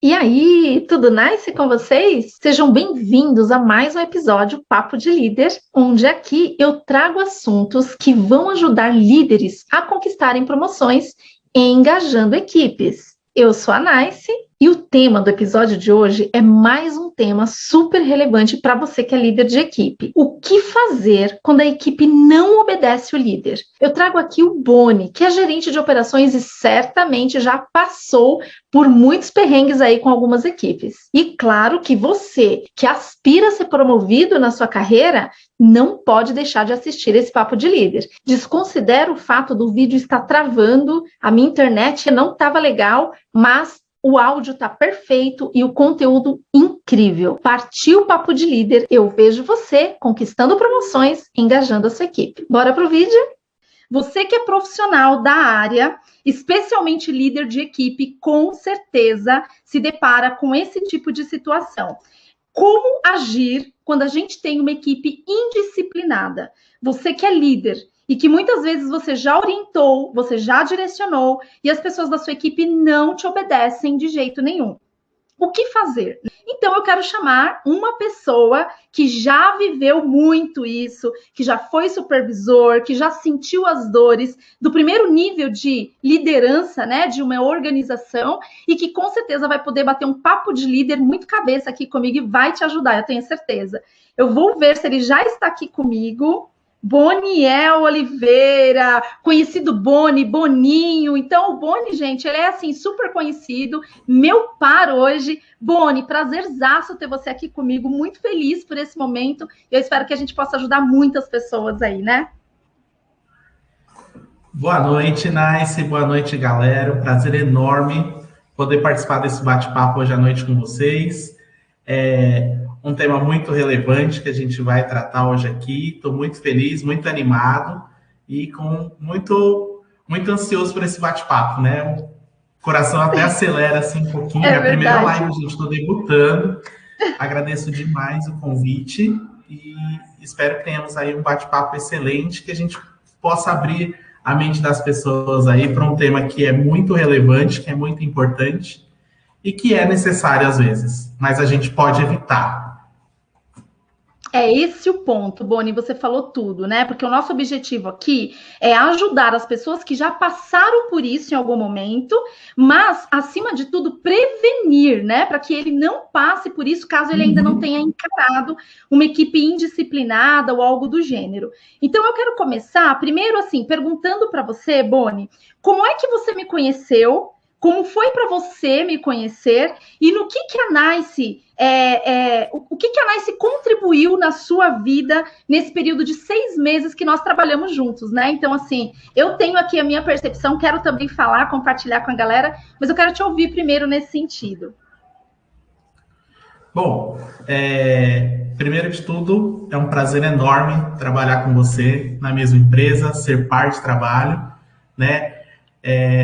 E aí, tudo nice com vocês? Sejam bem-vindos a mais um episódio Papo de Líder, onde aqui eu trago assuntos que vão ajudar líderes a conquistarem promoções engajando equipes. Eu sou a Nice e o tema do episódio de hoje é mais um tema super relevante para você que é líder de equipe. O que fazer quando a equipe não obedece o líder? Eu trago aqui o Boni, que é gerente de operações e certamente já passou por muitos perrengues aí com algumas equipes. E claro que você, que aspira a ser promovido na sua carreira, não pode deixar de assistir esse Papo de Líder. Desconsidera o fato do vídeo estar travando, a minha internet não estava legal, mas o áudio está perfeito e o conteúdo incrível. Partiu o Papo de Líder, eu vejo você conquistando promoções, engajando a sua equipe. Bora pro vídeo? Você que é profissional da área, especialmente líder de equipe, com certeza se depara com esse tipo de situação. Como agir quando a gente tem uma equipe indisciplinada? Você que é líder e que muitas vezes você já orientou, você já direcionou e as pessoas da sua equipe não te obedecem de jeito nenhum. O que fazer? Então, eu quero chamar uma pessoa que já viveu muito isso, que já foi supervisor, que já sentiu as dores do primeiro nível de liderança, né, de uma organização, e que com certeza vai poder bater um papo de líder muito cabeça aqui comigo e vai te ajudar, eu tenho certeza. Eu vou ver se ele já está aqui comigo. Boniel Oliveira, conhecido Boni, Boninho. Então, o Boni, gente, ele é assim, super conhecido, meu par hoje. Boni, prazerzaço ter você aqui comigo, muito feliz por esse momento. Eu espero que a gente possa ajudar muitas pessoas aí, né? Boa noite, Nice. Boa noite, galera. Um prazer enorme poder participar desse bate-papo hoje à noite com vocês. É um tema muito relevante que a gente vai tratar hoje aqui. Estou muito feliz, muito animado e com muito ansioso por esse bate-papo, né? O coração até acelera assim um pouquinho. É a primeira live, gente, estou debutando. Agradeço demais o convite e espero que tenhamos aí um bate-papo excelente, que a gente possa abrir a mente das pessoas aí para um tema que é muito relevante, que é muito importante e que é necessário às vezes, mas a gente pode evitar. É esse o ponto, Boni, você falou tudo, né? Porque o nosso objetivo aqui é ajudar as pessoas que já passaram por isso em algum momento, mas, acima de tudo, prevenir, né? Para que ele não passe por isso caso ele ainda não tenha encarado uma equipe indisciplinada ou algo do gênero. Então, eu quero começar, primeiro, assim, perguntando para você, Boni, como é que você me conheceu? Como foi para você me conhecer e no que a Nice o que a Nice contribuiu na sua vida nesse período de 6 meses que nós trabalhamos juntos, né? Então, assim, eu tenho aqui a minha percepção, quero também falar, compartilhar com a galera, mas eu quero te ouvir primeiro nesse sentido. Bom, primeiro de tudo, é um prazer enorme trabalhar com você na mesma empresa, ser parte do trabalho, né?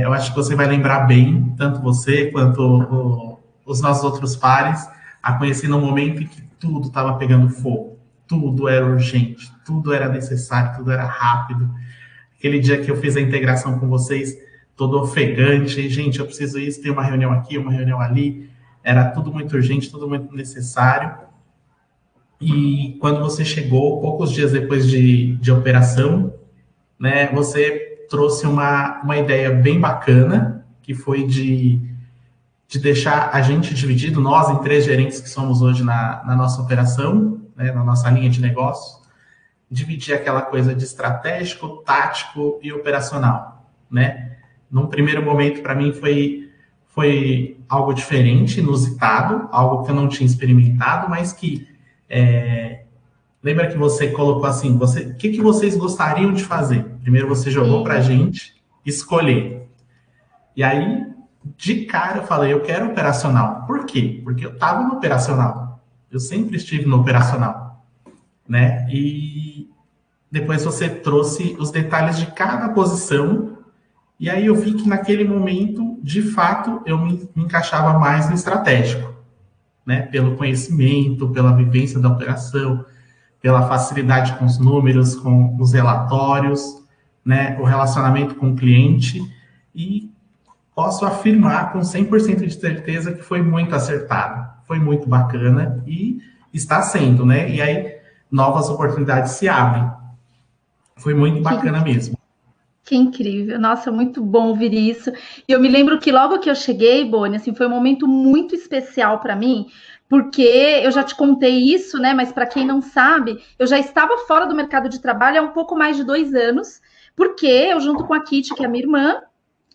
Eu acho que você vai lembrar bem, tanto você quanto os nossos outros pares, a conhecer num momento em que tudo estava pegando fogo, tudo era urgente, tudo era necessário, tudo era rápido. Aquele dia que eu fiz a integração com vocês, todo ofegante, gente, eu preciso isso, tem uma reunião aqui, uma reunião ali, era tudo muito urgente, tudo muito necessário. E quando você chegou, poucos dias depois de operação, né, você trouxe uma ideia bem bacana, que foi de deixar a gente dividido, nós em 3 gerentes que somos hoje na nossa operação, né, na nossa linha de negócio, dividir aquela coisa de estratégico, tático e operacional, né? Num primeiro momento, para mim, foi algo diferente, inusitado, algo que eu não tinha experimentado, mas que lembra que você colocou assim, o que vocês gostariam de fazer? Primeiro você jogou para a gente escolher. E aí, de cara, eu falei, eu quero operacional. Por quê? Porque eu estava no operacional. Eu sempre estive no operacional, né? E depois você trouxe os detalhes de cada posição. E aí eu vi que naquele momento, de fato, eu me encaixava mais no estratégico, né? Pelo conhecimento, pela vivência da operação, pela facilidade com os números, com os relatórios, né? O relacionamento com o cliente. E posso afirmar com 100% de certeza que foi muito acertado, foi muito bacana e está sendo, né? E aí novas oportunidades se abrem. Foi muito bacana mesmo. Que incrível, nossa, muito bom ouvir isso. E eu me lembro que logo que eu cheguei, Boni, assim, foi um momento muito especial para mim, porque eu já te contei isso, né? Mas para quem não sabe, eu já estava fora do mercado de trabalho há um pouco mais de 2 anos, porque eu, junto com a Kitty, que é a minha irmã,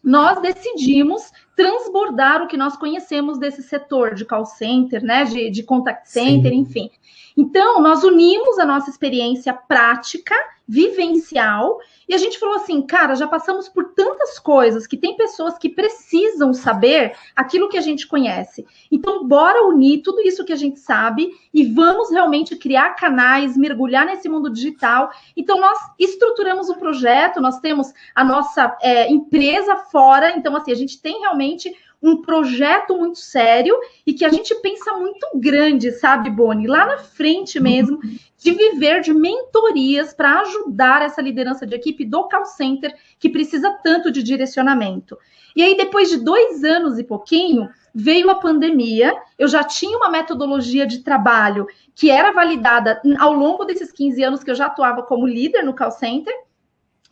nós decidimos transbordar o que nós conhecemos desse setor de call center, né, de contact center, Sim. enfim. Então, nós unimos a nossa experiência prática, vivencial, e a gente falou assim, cara, já passamos por tantas coisas que tem pessoas que precisam saber aquilo que a gente conhece. Então, bora unir tudo isso que a gente sabe e vamos realmente criar canais, mergulhar nesse mundo digital. Então, nós estruturamos um projeto, nós temos a nossa empresa fora, então, assim, a gente tem realmente um projeto muito sério e que a gente pensa muito grande, sabe, Boni? Lá na frente mesmo, de viver de mentorias para ajudar essa liderança de equipe do call center, que precisa tanto de direcionamento. E aí, depois de 2 anos e pouquinho, veio a pandemia, eu já tinha uma metodologia de trabalho que era validada ao longo desses 15 anos que eu já atuava como líder no call center.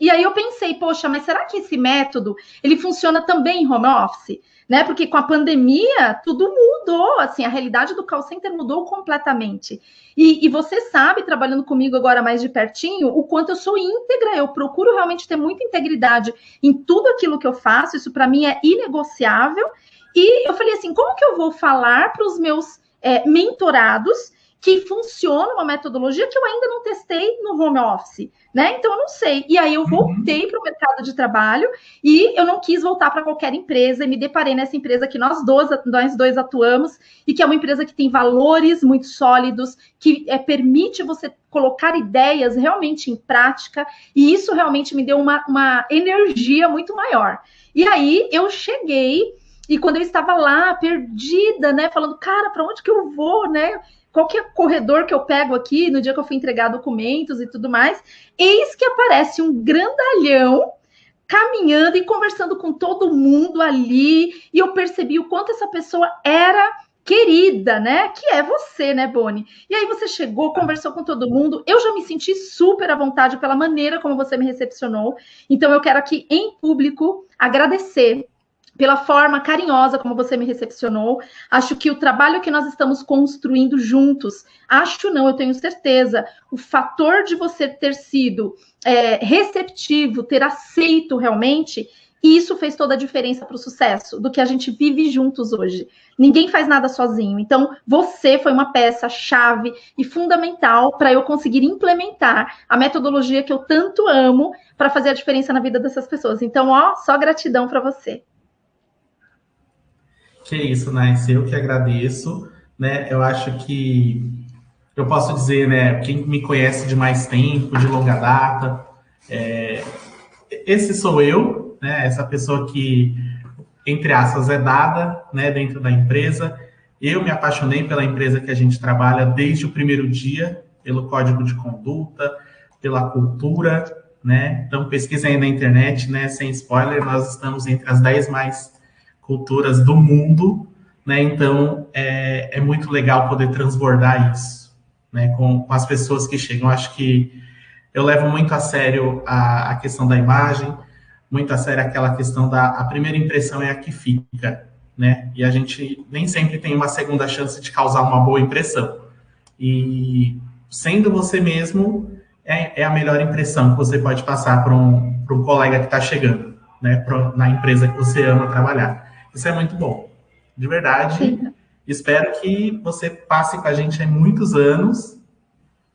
E aí eu pensei, poxa, mas será que esse método, ele funciona também em home office? Né? Porque com a pandemia, tudo mudou, assim, a realidade do call center mudou completamente. E você sabe, trabalhando comigo agora mais de pertinho, o quanto eu sou íntegra, eu procuro realmente ter muita integridade em tudo aquilo que eu faço, isso para mim é inegociável. E eu falei assim, como que eu vou falar para os meus mentorados que funciona uma metodologia que eu ainda não testei no home office, né? Então eu não sei. E aí eu voltei para o mercado de trabalho e eu não quis voltar para qualquer empresa e me deparei nessa empresa que nós dois atuamos e que é uma empresa que tem valores muito sólidos, que permite você colocar ideias realmente em prática, e isso realmente me deu uma energia muito maior. E aí eu cheguei, e quando eu estava lá, perdida, né, falando, cara, para onde que eu vou, né? Qual que é o corredor que eu pego aqui no dia que eu fui entregar documentos e tudo mais? Eis que aparece um grandalhão caminhando e conversando com todo mundo ali, e eu percebi o quanto essa pessoa era querida, né? Que é você, né, Boni? E aí você chegou, conversou com todo mundo, eu já me senti super à vontade pela maneira como você me recepcionou, então eu quero aqui em público agradecer pela forma carinhosa como você me recepcionou. Acho que o trabalho que nós estamos construindo juntos, acho não, eu tenho certeza, o fator de você ter sido receptivo, ter aceito realmente, isso fez toda a diferença para o sucesso do que a gente vive juntos hoje. Ninguém faz nada sozinho. Então, você foi uma peça-chave e fundamental para eu conseguir implementar a metodologia que eu tanto amo para fazer a diferença na vida dessas pessoas. Então, ó, só gratidão para você. Que isso, Nice, eu que agradeço, né? Eu acho que eu posso dizer, né? Quem me conhece de mais tempo, de longa data, esse sou eu, né? Essa pessoa que, entre aspas, é dada, né? Dentro da empresa. Eu me apaixonei pela empresa que a gente trabalha desde o primeiro dia, pelo código de conduta, pela cultura, né? Então pesquisem aí na internet, né? Sem spoiler, nós estamos entre as 10 mais culturas do mundo, né? Então é muito legal poder transbordar isso, né? Com as pessoas que chegam. Acho que eu levo muito a sério a questão da imagem, muito a sério aquela questão da a primeira impressão é a que fica, né? E a gente nem sempre tem uma segunda chance de causar uma boa impressão. E sendo você mesmo é a melhor impressão que você pode passar para um colega que está chegando, né? Na empresa que você ama trabalhar. Isso é muito bom. De verdade, sim. Espero que você passe com a gente há muitos anos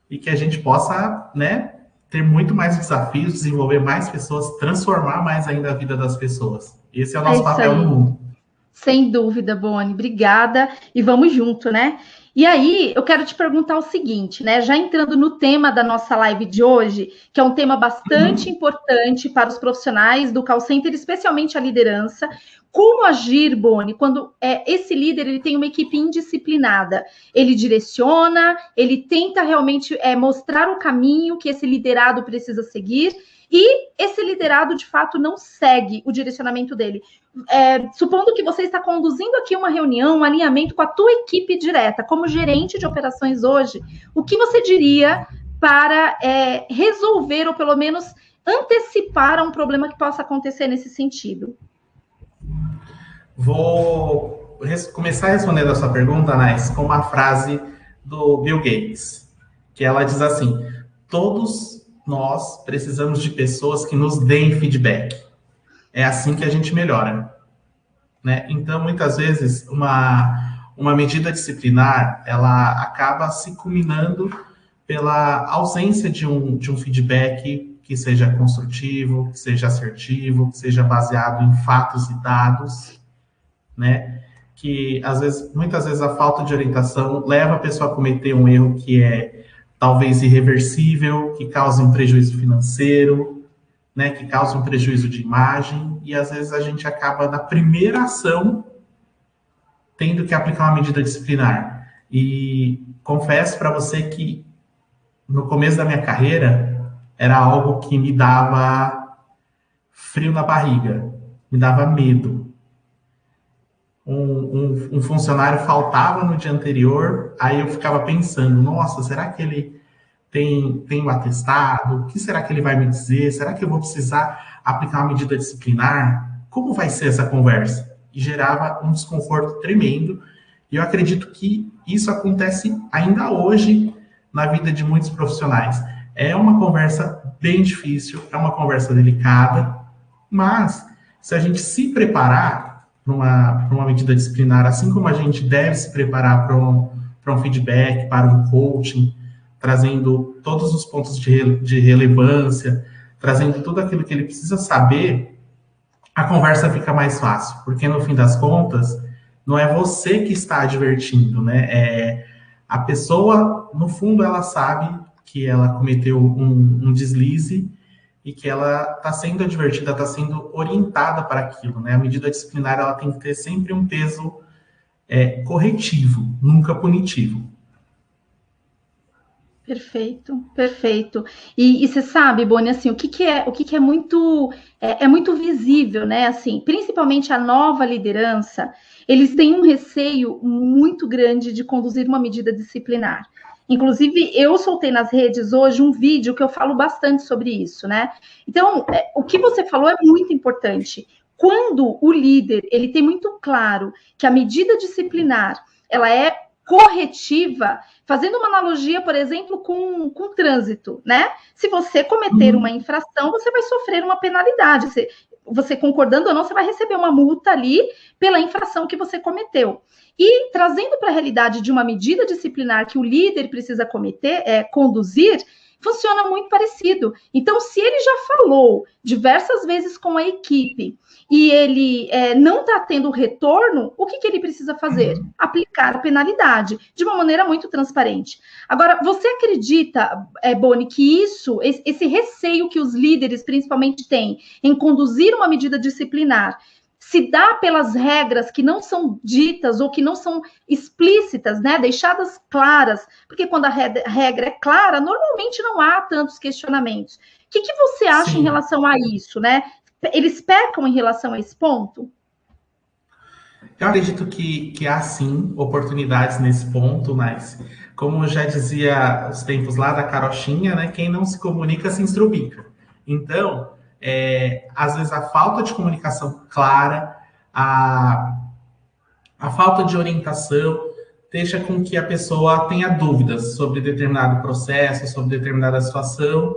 e que a gente possa, né, ter muito mais desafios, desenvolver mais pessoas, transformar mais ainda a vida das pessoas. Esse é o nosso papel no mundo. Sem dúvida, Boni. Obrigada. E vamos junto, né? E aí, eu quero te perguntar o seguinte, né? Já entrando no tema da nossa live de hoje, que é um tema bastante importante para os profissionais do call center, especialmente a liderança. Como agir, Boni, quando esse líder ele tem uma equipe indisciplinada? Ele direciona, ele tenta realmente mostrar o caminho que esse liderado precisa seguir, e esse liderado, de fato, não segue o direcionamento dele. Supondo que você está conduzindo aqui uma reunião, um alinhamento com a tua equipe direta, como gerente de operações hoje, o que você diria para resolver, ou pelo menos antecipar a um problema que possa acontecer nesse sentido? Vou começar respondendo a sua pergunta, Nais, com uma frase do Bill Gates, que ela diz assim: todos nós precisamos de pessoas que nos deem feedback. É assim que a gente melhora, né? Então, muitas vezes, uma medida disciplinar, ela acaba se culminando pela ausência de um feedback que seja construtivo, que seja assertivo, que seja baseado em fatos e dados, né? Que muitas vezes a falta de orientação leva a pessoa a cometer um erro que é talvez irreversível, que causa um prejuízo financeiro, né? Que causa um prejuízo de imagem, e às vezes a gente acaba na primeira ação tendo que aplicar uma medida disciplinar. E confesso para você que no começo da minha carreira era algo que me dava frio na barriga, me dava medo. Um funcionário faltava no dia anterior, aí eu ficava pensando, nossa, será que ele tem um atestado? O que será que ele vai me dizer? Será que eu vou precisar aplicar uma medida disciplinar? Como vai ser essa conversa? E gerava um desconforto tremendo, e eu acredito que isso acontece ainda hoje na vida de muitos profissionais. É uma conversa bem difícil, é uma conversa delicada, mas se a gente se preparar para uma medida disciplinar, assim como a gente deve se preparar para um feedback, para um coaching, trazendo todos os pontos de relevância, trazendo tudo aquilo que ele precisa saber, a conversa fica mais fácil, porque no fim das contas, não é você que está advertindo, né? A pessoa, no fundo, ela sabe que ela cometeu um deslize e que ela está sendo advertida, está sendo orientada para aquilo, né? A medida disciplinar, ela tem que ter sempre um peso corretivo, nunca punitivo. Perfeito, perfeito. E você sabe, Boni, assim, o que é muito visível, né? Assim, principalmente a nova liderança, eles têm um receio muito grande de conduzir uma medida disciplinar. Inclusive, eu soltei nas redes hoje um vídeo que eu falo bastante sobre isso, né? Então, o que você falou é muito importante. Quando o líder, ele tem muito claro que a medida disciplinar, ela é corretiva, fazendo uma analogia, por exemplo, com trânsito, né? Se você cometer uma infração, você vai sofrer uma penalidade. Você concordando ou não, você vai receber uma multa ali pela infração que você cometeu. E trazendo para a realidade de uma medida disciplinar que o líder precisa conduzir, funciona muito parecido. Então, se ele já falou diversas vezes com a equipe e ele não está tendo retorno, o que ele precisa fazer? Aplicar a penalidade de uma maneira muito transparente. Agora, você acredita, Boni, que esse receio que os líderes principalmente têm em conduzir uma medida disciplinar, se dá pelas regras que não são ditas ou que não são explícitas, né, deixadas claras, porque quando a regra é clara, normalmente não há tantos questionamentos. O que você acha Sim. em relação a isso, né? Eles pecam em relação a esse ponto? Eu acredito que há, sim, oportunidades nesse ponto, mas, como já dizia os tempos lá da carochinha, né, quem não se comunica se estrubica. Então, às vezes a falta de comunicação clara, a falta de orientação deixa com que a pessoa tenha dúvidas sobre determinado processo, sobre determinada situação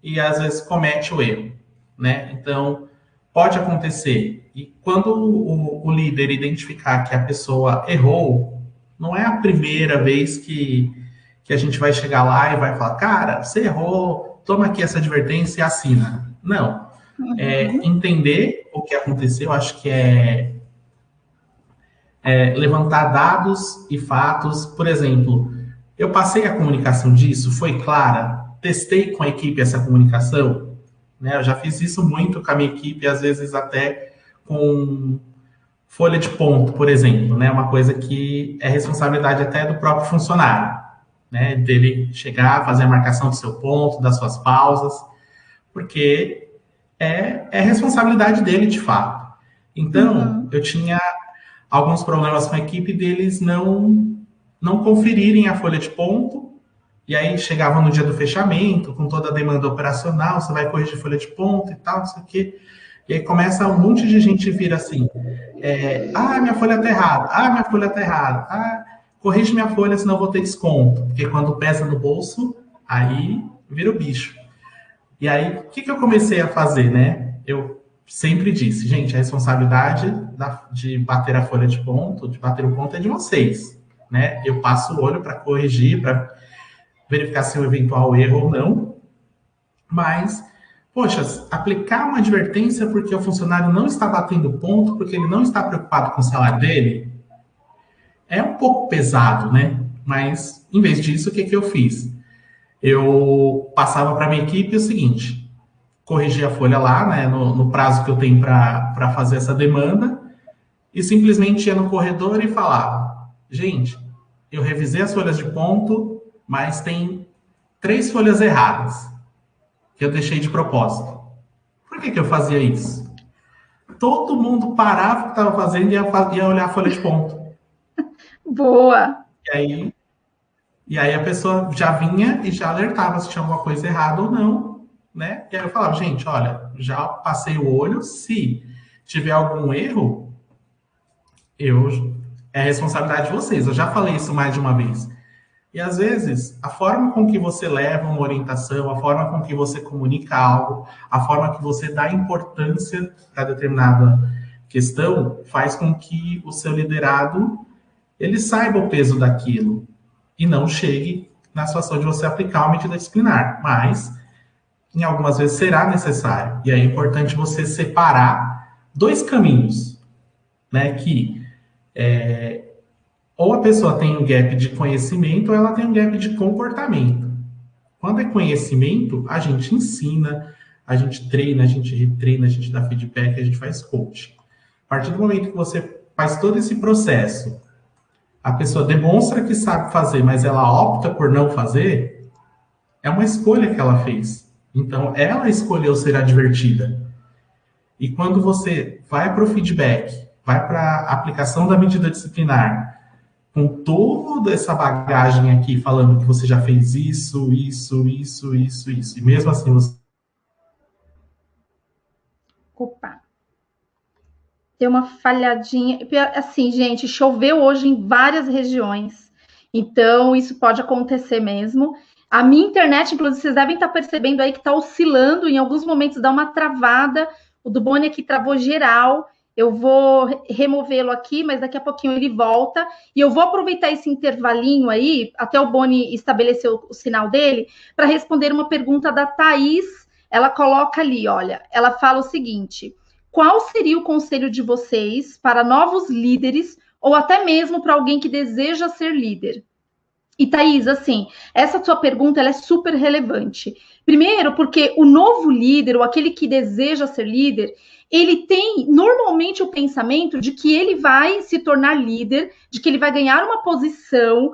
e às vezes comete o erro, né? Então, pode acontecer. E quando o líder identificar que a pessoa errou, não é a primeira vez que a gente vai chegar lá e vai falar, cara, você errou, toma aqui essa advertência e assina. Não. Entender o que aconteceu, acho que levantar dados e fatos. Por exemplo, eu passei a comunicação disso, foi clara, testei com a equipe essa comunicação, né? Eu já fiz isso muito com a minha equipe, às vezes até com folha de ponto, por exemplo, né? Uma coisa que é responsabilidade até do próprio funcionário, né? Dele chegar, fazer a marcação do seu ponto, das suas pausas. porque é responsabilidade dele, de fato. Então, eu tinha alguns problemas com a equipe deles não conferirem a folha de ponto, e aí chegava no dia do fechamento, com toda a demanda operacional, você vai corrigir folha de ponto e tal, não sei o quê. E aí começa um monte de gente vir assim, minha folha tá errada, minha folha tá errada, corrige minha folha, senão eu vou ter desconto. Porque quando pesa no bolso, aí vira o bicho. E aí, o que eu comecei a fazer, né? Eu sempre disse, gente, a responsabilidade de bater a folha de ponto, de bater o ponto é de vocês, né? Eu passo o olho para corrigir, para verificar se é um eventual erro ou não, mas, poxa, aplicar uma advertência porque o funcionário não está batendo ponto, porque ele não está preocupado com o salário dele, é um pouco pesado, né? Mas, em vez disso, o que eu fiz? Eu passava para a minha equipe o seguinte, corrigir a folha lá, né, no prazo que eu tenho para fazer essa demanda, e simplesmente ia no corredor e falava, gente, eu revisei as folhas de ponto, mas tem 3 folhas erradas, que eu deixei de propósito. Por que eu fazia isso? Todo mundo parava o que estava fazendo e ia olhar a folha de ponto. Boa! E aí a pessoa já vinha e já alertava se tinha alguma coisa errada ou não, né? E aí eu falava, gente, olha, já passei o olho, se tiver algum erro, é responsabilidade de vocês. Eu já falei isso mais de uma vez. E às vezes, a forma com que você leva uma orientação, a forma com que você comunica algo, a forma que você dá importância para determinada questão, faz com que o seu liderado ele saiba o peso daquilo e não chegue na situação de você aplicar uma medida disciplinar. Mas, em algumas vezes, será necessário. E aí é importante você separar 2 caminhos, né? Que ou a pessoa tem um gap de conhecimento ou ela tem um gap de comportamento. Quando é conhecimento, a gente ensina, a gente treina, a gente retreina, a gente dá feedback, a gente faz coaching. A partir do momento que você faz todo esse processo, a pessoa demonstra que sabe fazer, mas ela opta por não fazer, é uma escolha que ela fez. Então, ela escolheu ser advertida. E quando você vai para o feedback, vai para a aplicação da medida disciplinar, com toda essa bagagem aqui, falando que você já fez isso, e mesmo assim você... Opa! Deu uma falhadinha. Assim, gente, choveu hoje em várias regiões, então isso pode acontecer mesmo. A minha internet, inclusive, vocês devem estar percebendo aí que está oscilando, em alguns momentos dá uma travada. O do Boni aqui travou geral. Eu vou removê-lo aqui, mas daqui a pouquinho ele volta. E eu vou aproveitar esse intervalinho aí, até o Boni estabelecer o sinal dele, para responder uma pergunta da Thaís. Ela coloca ali, olha, ela fala o seguinte: qual seria o conselho de vocês para novos líderes ou até mesmo para alguém que deseja ser líder? E, Thaís, assim, essa sua pergunta ela é super relevante. Primeiro, porque o novo líder, ou aquele que deseja ser líder, ele tem normalmente o pensamento de que ele vai se tornar líder, de que ele vai ganhar uma posição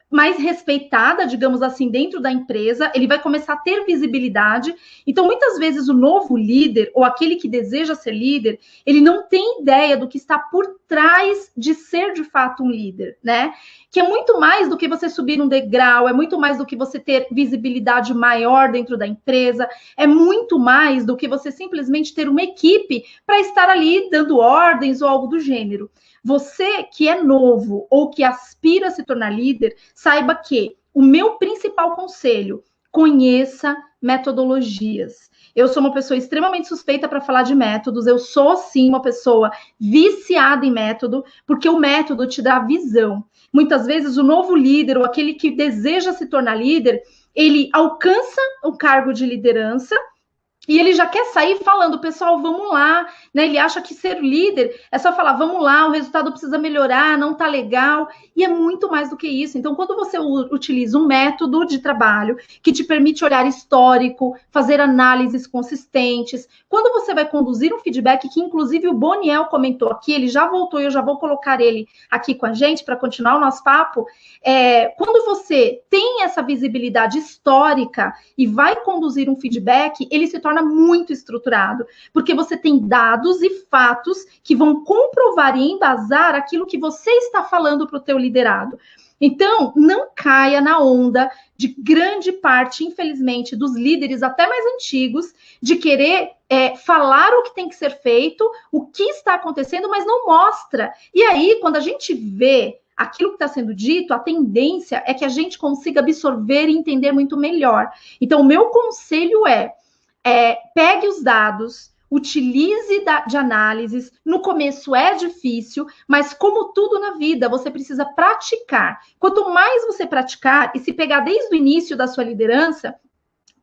mais respeitada, digamos assim, dentro da empresa, ele vai começar a ter visibilidade. Então, muitas vezes, o novo líder, ou aquele que deseja ser líder, ele não tem ideia do que está por trás de ser, de fato, um líder, né? Que é muito mais do que você subir um degrau, é muito mais do que você ter visibilidade maior dentro da empresa, é muito mais do que você simplesmente ter uma equipe para estar ali dando ordens ou algo do gênero. Você que é novo ou que aspira a se tornar líder, saiba que o meu principal conselho, conheça metodologias. Eu sou uma pessoa extremamente suspeita para falar de métodos, eu sou sim uma pessoa viciada em método, porque o método te dá visão. Muitas vezes o novo líder ou aquele que deseja se tornar líder, ele alcança o cargo de liderança E ele já quer sair falando, pessoal, vamos lá, né? Ele acha que ser líder é só falar, vamos lá, o resultado precisa melhorar, não tá legal, e é muito mais do que isso. Então, quando você utiliza um método de trabalho que te permite olhar histórico, fazer análises consistentes, quando você vai conduzir um feedback, que inclusive o Boniel comentou aqui, ele já voltou e eu já vou colocar ele aqui com a gente para continuar o nosso papo, quando você tem essa visibilidade histórica e vai conduzir um feedback, ele se torna muito estruturado, porque você tem dados e fatos que vão comprovar e embasar aquilo que você está falando para o teu liderado. Então, não caia na onda de grande parte, infelizmente, dos líderes até mais antigos, de querer falar o que tem que ser feito, o que está acontecendo, mas não mostra. E aí, quando a gente vê aquilo que está sendo dito, a tendência é que a gente consiga absorver e entender muito melhor. Então, o meu conselho pegue os dados, utilize de análises. No começo é difícil, mas como tudo na vida, você precisa praticar. Quanto mais você praticar e se pegar desde o início da sua liderança,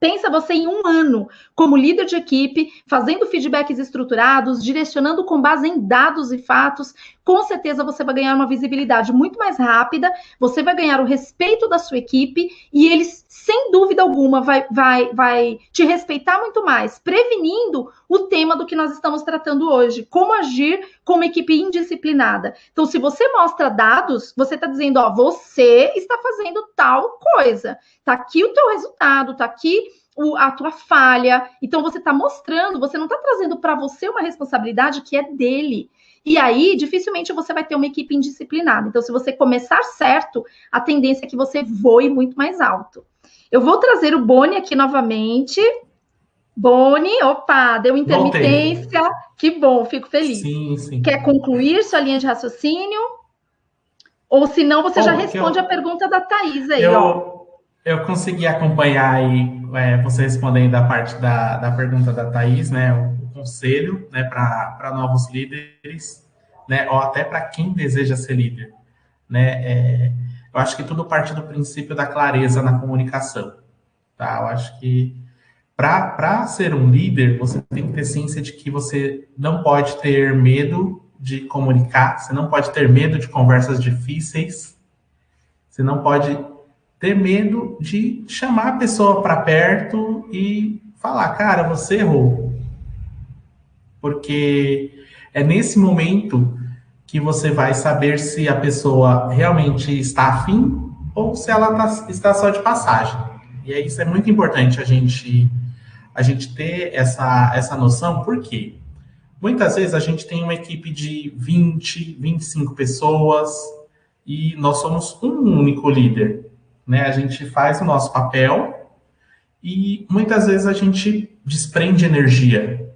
pensa você em 1 ano como líder de equipe, fazendo feedbacks estruturados, direcionando com base em dados e fatos, com certeza você vai ganhar uma visibilidade muito mais rápida, você vai ganhar o respeito da sua equipe e eles, sem dúvida alguma, vai te respeitar muito mais, prevenindo o tema do que nós estamos tratando hoje, como agir com uma equipe indisciplinada. Então, se você mostra dados, você está dizendo, você está fazendo tal coisa, está aqui o teu resultado, está aqui a tua falha. Então, você está mostrando, você não está trazendo para você uma responsabilidade que é dele. E aí, dificilmente você vai ter uma equipe indisciplinada. Então, se você começar certo, a tendência é que você voe muito mais alto. Eu vou trazer o Boni aqui novamente. Boni, opa, deu intermitência. Voltei. Que bom, fico feliz. Sim. Quer concluir sua linha de raciocínio? Ou se não, você já responde a pergunta da Thaís aí, Eu consegui acompanhar aí você respondendo a parte da pergunta da Thaís, né? O conselho, né, para novos líderes, né? Ou até para quem deseja ser líder, né? Eu acho que tudo parte do princípio da clareza na comunicação, tá? Eu acho que para ser um líder, você tem que ter ciência de que você não pode ter medo de comunicar, você não pode ter medo de conversas difíceis, você não pode ter medo de chamar a pessoa para perto e falar, cara, você errou. Porque é nesse momento que você vai saber se a pessoa realmente está afim ou se ela está só de passagem. E aí isso é muito importante a gente ter essa noção, por quê? Muitas vezes a gente tem uma equipe de 20, 25 pessoas e nós somos um único líder, né? A gente faz o nosso papel e muitas vezes a gente desprende energia.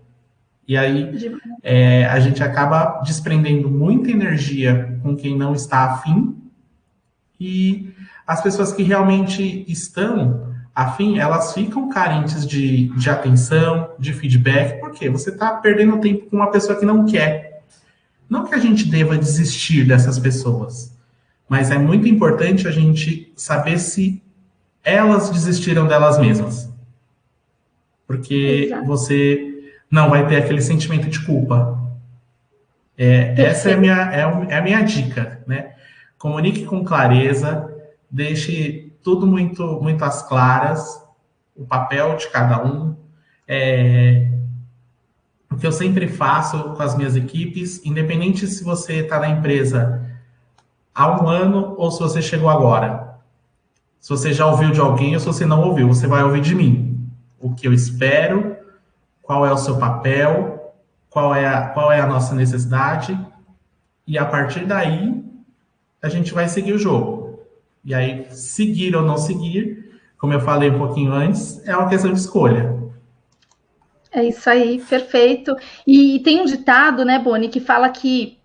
E aí a gente acaba desprendendo muita energia com quem não está afim e as pessoas que realmente estão afim, elas ficam carentes de atenção, de feedback, porque você está perdendo tempo com uma pessoa que não quer. Não que a gente deva desistir dessas pessoas, mas é muito importante a gente saber se elas desistiram delas mesmas. Porque você não vai ter aquele sentimento de culpa. Essa é a minha dica, né? Comunique com clareza, deixe tudo muito às claras, o papel de cada um. O que eu sempre faço com as minhas equipes, independente se você está na empresa há 1 ano ou se você chegou agora. Se você já ouviu de alguém ou se você não ouviu, você vai ouvir de mim. O que eu espero, qual é o seu papel, qual é a nossa necessidade, e a partir daí a gente vai seguir o jogo. E aí, seguir ou não seguir, como eu falei um pouquinho antes, é uma questão de escolha. É isso aí, perfeito. E tem um ditado, né, Boni, que fala que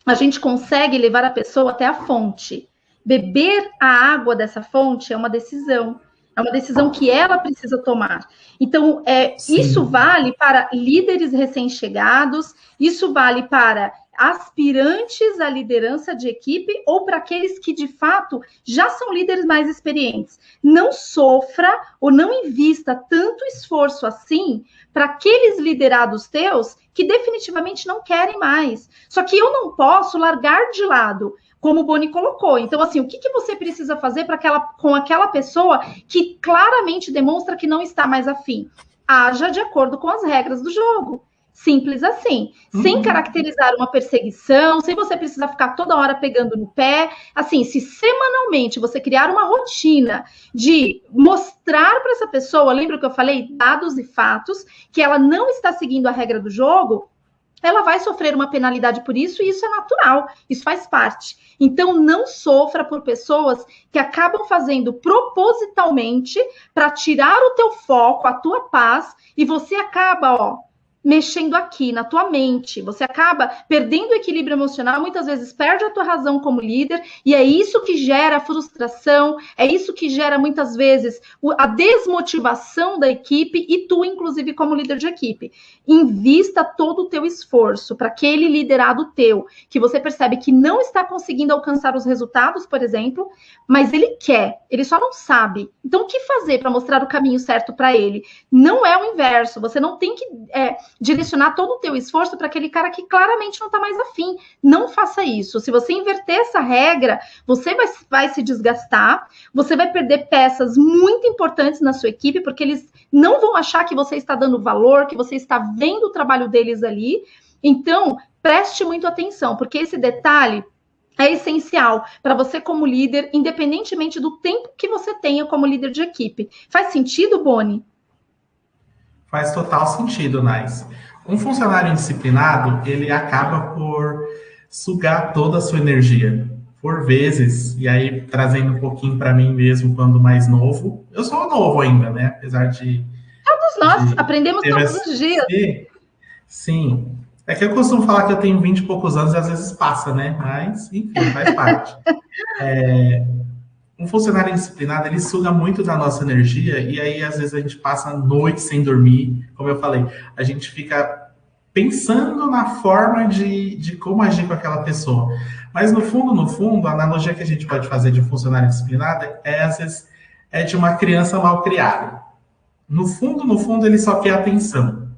a gente consegue levar a pessoa até a fonte. Beber a água dessa fonte é uma decisão que ela precisa tomar. Então, isso vale para líderes recém-chegados, isso vale para aspirantes à liderança de equipe ou para aqueles que, de fato, já são líderes mais experientes. Não sofra ou não invista tanto esforço assim para aqueles liderados teus que definitivamente não querem mais. Só que eu não posso largar de lado, como o Boni colocou. Então, assim, o que você precisa fazer com aquela pessoa que claramente demonstra que não está mais afim? Haja de acordo com as regras do jogo. Simples assim. Sem caracterizar uma perseguição, sem você precisar ficar toda hora pegando no pé. Assim, se semanalmente você criar uma rotina de mostrar para essa pessoa, lembra que eu falei, dados e fatos, que ela não está seguindo a regra do jogo, ela vai sofrer uma penalidade por isso, e isso é natural, isso faz parte. Então, não sofra por pessoas que acabam fazendo propositalmente para tirar o teu foco, a tua paz, e você acaba, mexendo aqui na tua mente, você acaba perdendo o equilíbrio emocional, muitas vezes perde a tua razão como líder, e é isso que gera frustração, é isso que gera muitas vezes a desmotivação da equipe e tu, inclusive, como líder de equipe. Invista todo o teu esforço para aquele liderado teu, que você percebe que não está conseguindo alcançar os resultados, por exemplo, mas ele quer, ele só não sabe. Então, o que fazer para mostrar o caminho certo para ele? Não é o inverso, você não tem que direcionar todo o teu esforço para aquele cara que claramente não está mais afim. Não faça isso. Se você inverter essa regra, você vai se desgastar, você vai perder peças muito importantes na sua equipe, porque eles não vão achar que você está dando valor, que você está vendo o trabalho deles ali. Então, preste muito atenção, porque esse detalhe é essencial para você como líder, independentemente do tempo que você tenha como líder de equipe. Faz sentido, Boni? Faz total sentido, Nais. Um funcionário indisciplinado, ele acaba por sugar toda a sua energia. Por vezes, e aí trazendo um pouquinho para mim mesmo quando mais novo, eu sou novo ainda, né? Apesar de... Todos nós aprendemos todos os dias. Sim. É que eu costumo falar que eu tenho 20 e poucos anos e às vezes passa, né? Mas, enfim, faz parte. Um funcionário indisciplinado, ele suga muito da nossa energia e aí, às vezes, a gente passa a noite sem dormir. Como eu falei, a gente fica pensando na forma de como agir com aquela pessoa. Mas, no fundo, a analogia que a gente pode fazer de um funcionário disciplinado às vezes, é de uma criança mal criada. No fundo, ele só quer atenção,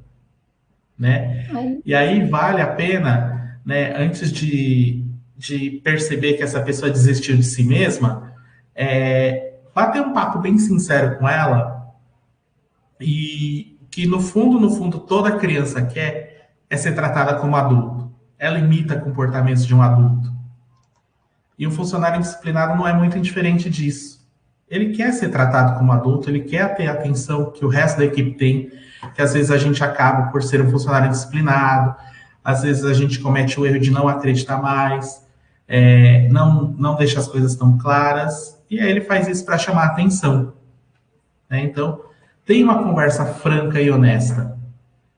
né? E aí, vale a pena, né, antes de perceber que essa pessoa desistiu de si mesma, bater um papo bem sincero com ela e que no fundo, toda criança quer é ser tratada como adulto. Ela imita comportamentos de um adulto. E o funcionário disciplinado não é muito indiferente disso. Ele quer ser tratado como adulto, ele quer ter a atenção que o resto da equipe tem, que às vezes a gente acaba por ser um funcionário disciplinado, às vezes a gente comete o erro de não acreditar mais, não deixa as coisas tão claras, e aí ele faz isso para chamar a atenção. Né? Então, tenha uma conversa franca e honesta.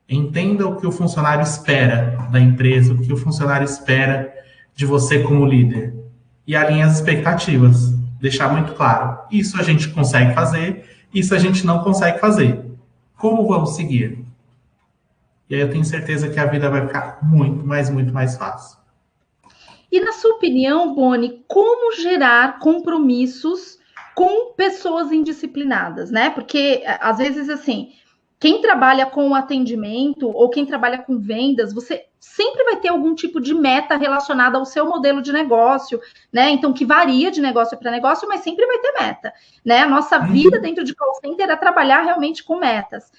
Entenda o que o funcionário espera da empresa, o que o funcionário espera de você como líder. E alinhe as expectativas. Deixar muito claro. Isso a gente consegue fazer, isso a gente não consegue fazer. Como vamos seguir? E aí eu tenho certeza que a vida vai ficar muito mais fácil. E na sua opinião, Boni, como gerar compromissos com pessoas indisciplinadas, né? Porque, às vezes, assim, quem trabalha com atendimento ou quem trabalha com vendas, você sempre vai ter algum tipo de meta relacionada ao seu modelo de negócio, né? Então, que varia de negócio para negócio, mas sempre vai ter meta, né? A nossa vida dentro de call center é trabalhar realmente com metas.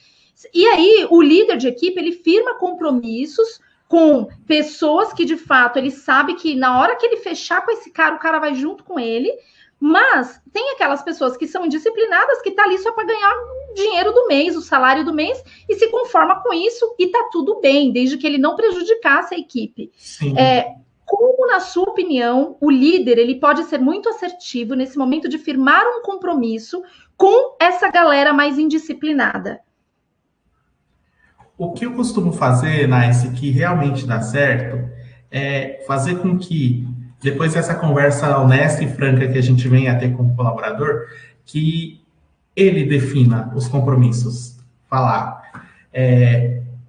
E aí, o líder de equipe, ele firma compromissos com pessoas que, de fato, ele sabe que na hora que ele fechar com esse cara, o cara vai junto com ele, mas tem aquelas pessoas que são indisciplinadas, que tá ali só para ganhar o dinheiro do mês, o salário do mês, e se conforma com isso e tá tudo bem, desde que ele não prejudicasse a equipe. Como, na sua opinião, o líder ele pode ser muito assertivo nesse momento de firmar um compromisso com essa galera mais indisciplinada? O que eu costumo fazer, Nice, que realmente dá certo, é fazer com que, depois dessa conversa honesta e franca que a gente vem a ter com o colaborador, que ele defina os compromissos. Falar,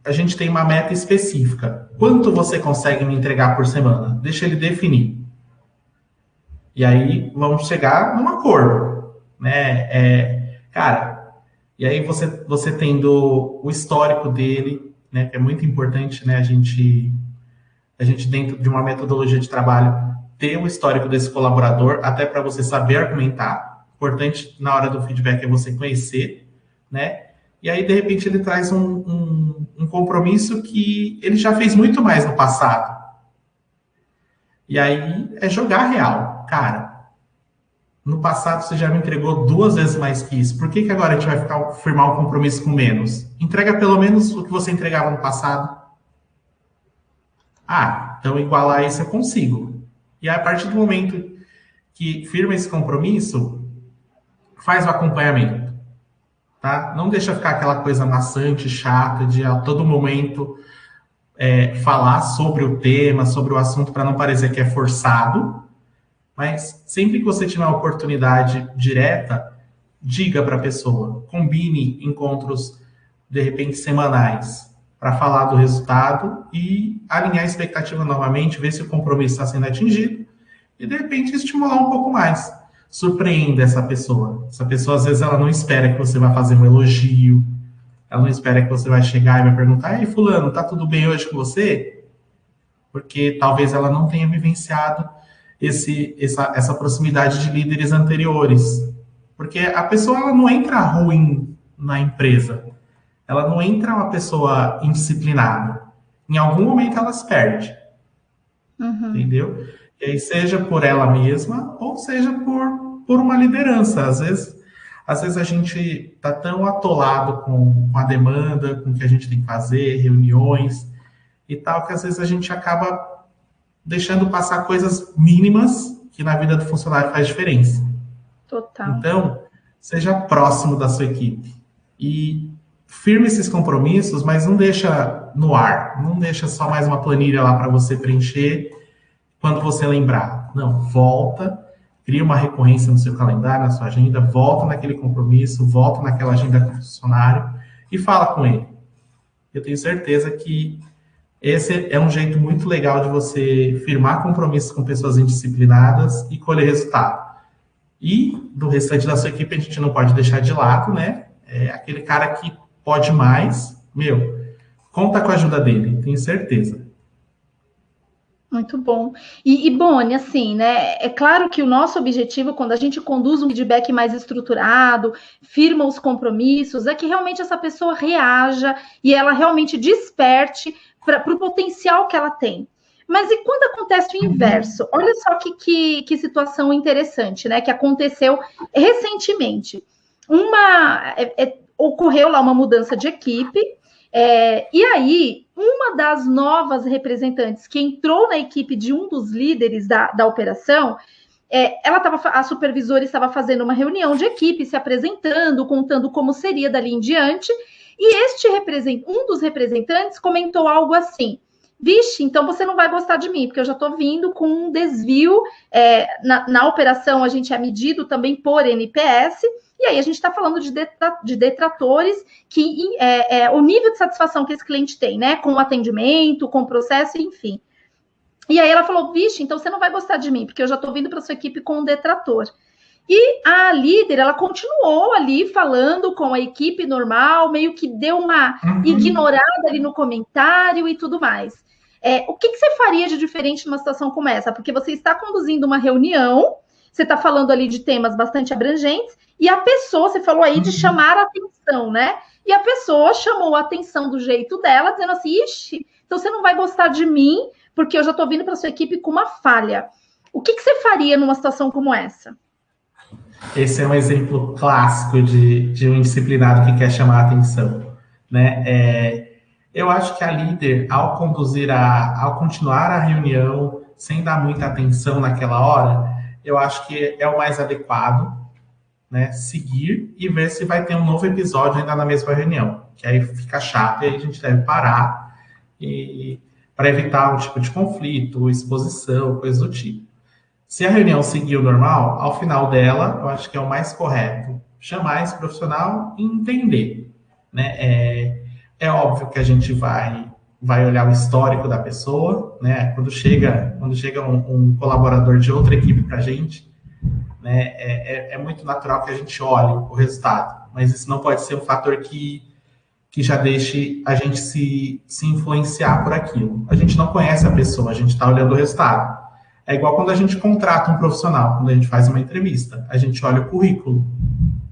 a gente tem uma meta específica. Quanto você consegue me entregar por semana? Deixa ele definir. E aí vamos chegar num acordo, né? Cara, e aí você tendo o histórico dele, né? Que é muito importante, né? A gente dentro de uma metodologia de trabalho ter o histórico desse colaborador, até para você saber argumentar. Importante na hora do feedback é você conhecer, né? E aí, de repente, ele traz um compromisso que ele já fez muito mais no passado. E aí é jogar real. Cara, no passado você já me entregou 2 vezes mais que isso. Por que agora a gente vai firmar um compromisso com menos? Entrega pelo menos o que você entregava no passado. Ah, então igualar isso eu consigo. E a partir do momento que firma esse compromisso, faz o acompanhamento, tá? Não deixa ficar aquela coisa maçante, chata, de a todo momento falar sobre o tema, sobre o assunto, para não parecer que é forçado. Mas sempre que você tiver uma oportunidade direta, diga para a pessoa, combine encontros, de repente, semanais, para falar do resultado e alinhar a expectativa novamente, ver se o compromisso está sendo atingido e, de repente, estimular um pouco mais. Surpreenda essa pessoa. Essa pessoa, às vezes, ela não espera que você vá fazer um elogio, ela não espera que você vai chegar e vai perguntar: ei, fulano, tá tudo bem hoje com você? Porque talvez ela não tenha vivenciado essa proximidade de líderes anteriores. Porque a pessoa ela não entra ruim na empresa. Ela não entra uma pessoa indisciplinada. Em algum momento ela se perde. Entendeu? E aí, seja por ela mesma, ou seja por uma liderança. Às vezes a gente está tão atolado com a demanda, com o que a gente tem que fazer, reuniões e tal, que às vezes a gente acaba deixando passar coisas mínimas que na vida do funcionário faz diferença. Total. Então, seja próximo da sua equipe e firme esses compromissos, mas não deixa no ar, não deixa só mais uma planilha lá para você preencher quando você lembrar. Não, volta, cria uma recorrência no seu calendário, na sua agenda, volta naquele compromisso, volta naquela agenda com o funcionário e fala com ele. Eu tenho certeza que esse é um jeito muito legal de você firmar compromissos com pessoas indisciplinadas e colher resultado. E do restante da sua equipe a gente não pode deixar de lado, né? É aquele cara que pode mais, conta com a ajuda dele, tenho certeza. Muito bom. E Boni, assim, né? É claro que o nosso objetivo, quando a gente conduz um feedback mais estruturado, firma os compromissos, é que realmente essa pessoa reaja e ela realmente desperte para o potencial que ela tem. Mas e quando acontece o inverso? Olha só que situação interessante, né? Que aconteceu recentemente. Ocorreu lá uma mudança de equipe, e aí uma das novas representantes que entrou na equipe de um dos líderes da operação, a supervisora estava fazendo uma reunião de equipe, se apresentando, contando como seria dali em diante, e um dos representantes comentou algo assim: vixe, então você não vai gostar de mim, porque eu já estou vindo com um desvio. Na operação, a gente é medido também por NPS, e aí a gente está falando de detratores, que o nível de satisfação que esse cliente tem, né? Com o atendimento, com o processo, enfim. E aí ela falou: vixe, então você não vai gostar de mim, porque eu já estou vindo para sua equipe com um detrator. E a líder, ela continuou ali falando com a equipe normal, meio que deu uma ignorada ali no comentário e tudo mais. O que você faria de diferente numa situação como essa? Porque você está conduzindo uma reunião, você está falando ali de temas bastante abrangentes, e a pessoa, você falou aí de chamar a atenção, né? E a pessoa chamou a atenção do jeito dela, dizendo assim: ixi, então você não vai gostar de mim, porque eu já estou vindo para sua equipe com uma falha. O que você faria numa situação como essa? Esse é um exemplo clássico de um indisciplinado que quer chamar a atenção, né? Eu acho que a líder, ao continuar a reunião, sem dar muita atenção naquela hora, eu acho que é o mais adequado, né? Seguir e ver se vai ter um novo episódio ainda na mesma reunião, que aí fica chato e aí a gente deve parar para evitar um tipo de conflito, exposição, coisa do tipo. Se a reunião seguiu normal, ao final dela, eu acho que é o mais correto chamar esse profissional e entender, né? É óbvio que a gente vai olhar o histórico da pessoa, né? Quando chega um colaborador de outra equipe para a gente, né? É muito natural que a gente olhe o resultado, mas isso não pode ser um fator que já deixe a gente se influenciar por aquilo. A gente não conhece a pessoa, a gente está olhando o resultado. É igual quando a gente contrata um profissional, quando a gente faz uma entrevista, a gente olha o currículo,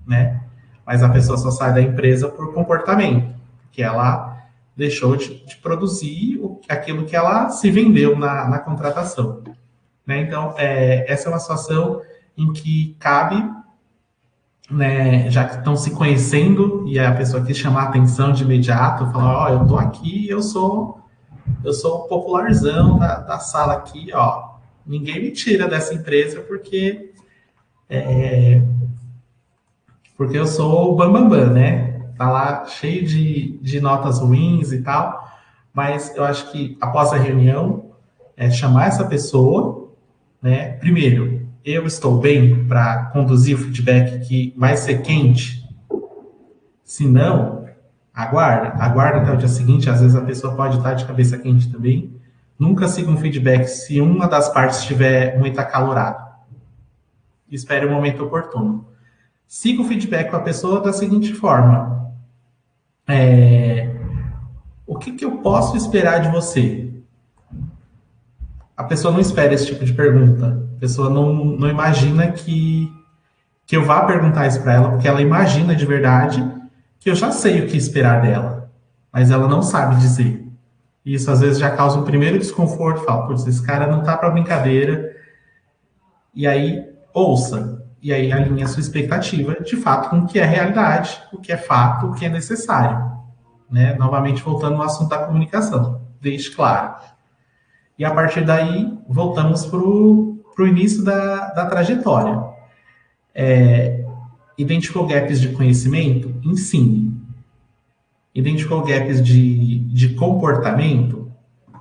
né? Mas a pessoa só sai da empresa por comportamento, que ela deixou de produzir aquilo que ela se vendeu na contratação. Né? Então, essa é uma situação em que cabe, né, já que estão se conhecendo e a pessoa quis chamar a atenção de imediato, falar, ó, eu tô aqui, eu sou o popularzão da sala aqui, ó, ninguém me tira dessa empresa porque eu sou o bambambam, né? Tá lá cheio de notas ruins e tal, mas eu acho que após a reunião, chamar essa pessoa, né? Primeiro, eu estou bem para conduzir o feedback que vai ser quente? Se não, aguarda até o dia seguinte, às vezes a pessoa pode estar de cabeça quente também. Nunca siga um feedback se uma das partes estiver muito acalorada. Espere o momento oportuno. Siga o feedback com a pessoa da seguinte forma. O que eu posso esperar de você? A pessoa não espera esse tipo de pergunta. A pessoa não imagina que eu vá perguntar isso para ela, porque ela imagina de verdade que eu já sei o que esperar dela, mas ela não sabe dizer. E isso às vezes já causa um primeiro desconforto, fala, putz, esse cara não tá para brincadeira. E aí, ouça. E aí alinha a sua expectativa, de fato, com o que é realidade, o que é fato, o que é necessário. Né? Novamente, voltando ao assunto da comunicação. Deixe claro. E a partir daí, voltamos para o início da trajetória. Identificou gaps de conhecimento? Ensine. Identificou gaps de comportamento?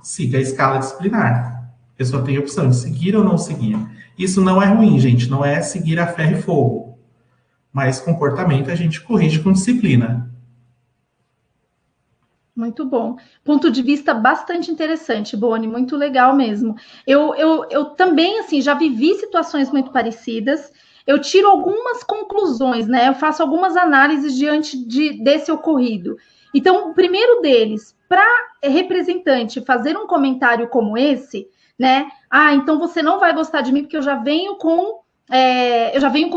Siga a escala disciplinar. A pessoa tem a opção de seguir ou não seguir. Isso não é ruim, gente. Não é seguir a ferro e fogo. Mas comportamento a gente corrige com disciplina. Muito bom. Ponto de vista bastante interessante, Boni, muito legal mesmo. Eu também, assim, já vivi situações muito parecidas. Eu tiro algumas conclusões, né? Eu faço algumas análises diante desse ocorrido. Então, o primeiro deles, para representante fazer um comentário como esse, né? Ah, então você não vai gostar de mim porque eu já venho com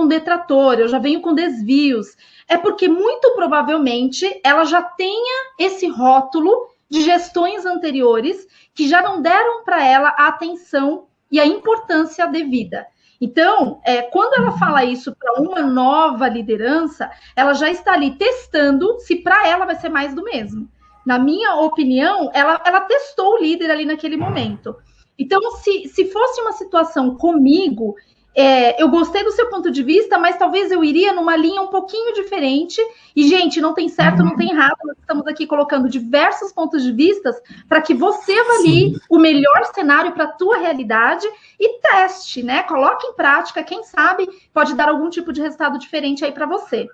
detrator, eu já venho com desvios. É porque muito provavelmente ela já tenha esse rótulo de gestões anteriores que já não deram para ela a atenção e a importância devida. Então, quando ela fala isso para uma nova liderança, ela já está ali testando se para ela vai ser mais do mesmo. Na minha opinião, ela testou o líder ali naquele momento. Então, se fosse uma situação comigo, eu gostei do seu ponto de vista, mas talvez eu iria numa linha um pouquinho diferente. E, gente, não tem certo, não tem errado. Nós estamos aqui colocando diversos pontos de vista para que você avalie o melhor cenário para a tua realidade e teste, né? Coloque em prática, quem sabe pode dar algum tipo de resultado diferente aí para você.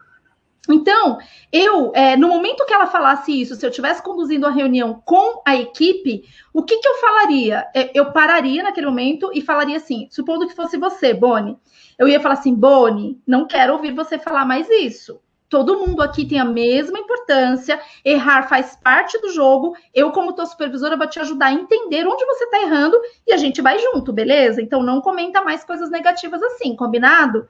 Então, no momento que ela falasse isso, se eu estivesse conduzindo a reunião com a equipe, o que eu falaria? Eu pararia naquele momento e falaria assim, supondo que fosse você, Boni, eu ia falar assim, Boni, não quero ouvir você falar mais isso. Todo mundo aqui tem a mesma importância, errar faz parte do jogo, eu como tua supervisora vou te ajudar a entender onde você está errando e a gente vai junto, beleza? Então não comenta mais coisas negativas assim, combinado?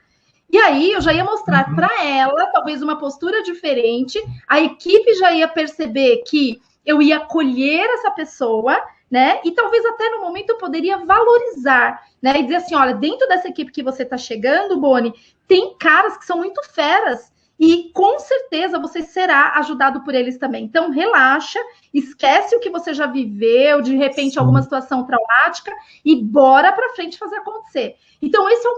E aí eu já ia mostrar para ela, talvez uma postura diferente, a equipe já ia perceber que eu ia acolher essa pessoa, né? E talvez até no momento eu poderia valorizar, né? E dizer assim, olha, dentro dessa equipe que você está chegando, Boni, tem caras que são muito feras, e com certeza você será ajudado por eles também. Então, relaxa, esquece o que você já viveu, de repente, alguma situação traumática, e bora para frente fazer acontecer. Então, esse é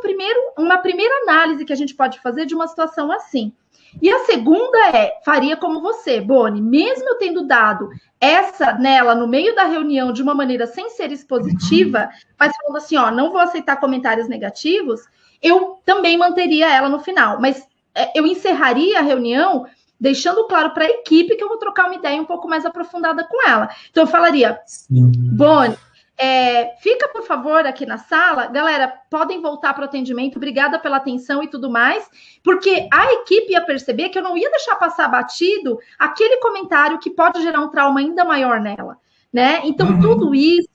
uma primeira análise que a gente pode fazer de uma situação assim. E a segunda faria como você, Boni, mesmo eu tendo dado essa nela no meio da reunião de uma maneira sem ser expositiva, mas falando assim, ó, não vou aceitar comentários negativos, eu também manteria ela no final, mas eu encerraria a reunião deixando claro para a equipe que eu vou trocar uma ideia um pouco mais aprofundada com ela. Então, eu falaria, Boni, fica, por favor, aqui na sala. Galera, podem voltar para o atendimento. Obrigada pela atenção e tudo mais. Porque a equipe ia perceber que eu não ia deixar passar batido aquele comentário que pode gerar um trauma ainda maior nela, né? Então, tudo isso